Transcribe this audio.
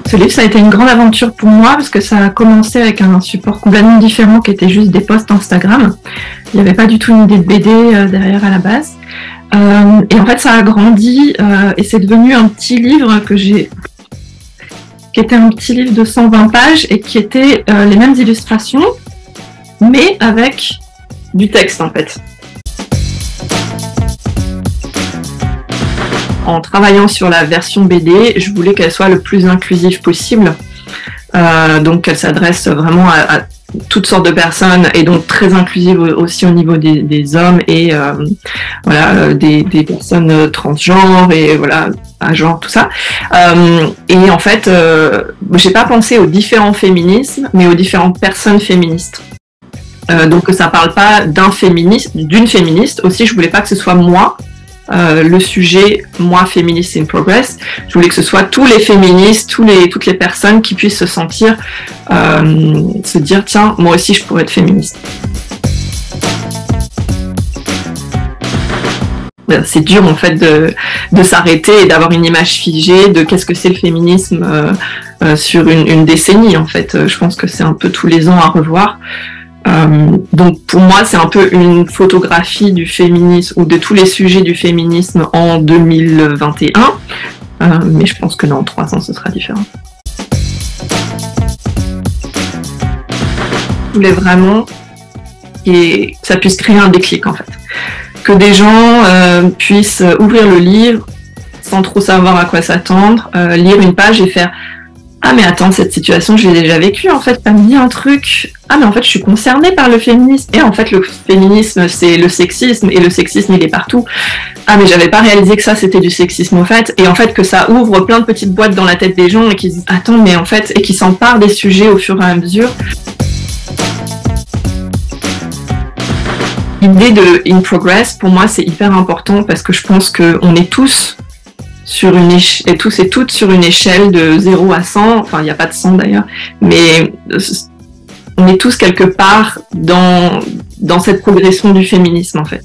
Ce livre, ça a été une grande aventure pour moi parce que ça a commencé avec un support complètement différent qui était juste des posts Instagram. Il n'y avait pas du tout une idée de BD derrière à la base. Et en fait, ça a grandi et c'est devenu un petit livre qui était un petit livre de 120 pages et qui était les mêmes illustrations, mais avec du texte en fait. En travaillant sur la version BD, je voulais qu'elle soit le plus inclusive possible. Donc qu'elle s'adresse vraiment à toutes sortes de personnes et donc très inclusive aussi au niveau des hommes et voilà, des personnes transgenres et voilà, à genre, tout ça. Et en fait, j'ai pas pensé aux différents féminismes, mais aux différentes personnes féministes. Donc que ça parle pas d'un féministe, d'une féministe. Aussi, je voulais pas que ce soit moi. Le sujet, moi, féministe in progress, je voulais que ce soit tous les féministes, toutes les personnes qui puissent se sentir, se dire, tiens, moi aussi, je pourrais être féministe. C'est dur, en fait, de s'arrêter et d'avoir une image figée de qu'est-ce que c'est le féminisme sur une décennie, en fait. Je pense que c'est un peu tous les ans à revoir. Donc pour moi c'est un peu une photographie du féminisme ou de tous les sujets du féminisme en 2021, mais je pense que dans 3 ans ce sera différent. Je voulais vraiment que ça puisse créer un déclic en fait, que des gens puissent ouvrir le livre sans trop savoir à quoi s'attendre, lire une page et faire ah mais attends, cette situation je l'ai déjà vécue en fait, t'as me dit un truc, ah mais en fait je suis concernée par le féminisme, et en fait le féminisme c'est le sexisme, et le sexisme il est partout, ah mais j'avais pas réalisé que ça c'était du sexisme en fait, et en fait que ça ouvre plein de petites boîtes dans la tête des gens et qu'ils disent attends mais en fait, et qu'ils s'emparent des sujets au fur et à mesure. L'idée de In Progress pour moi c'est hyper important parce que je pense qu'on est tous sur et tous et toutes sur une échelle de 0 à 100, enfin il n'y a pas de 100 d'ailleurs, mais on est tous quelque part dans cette progression du féminisme en fait.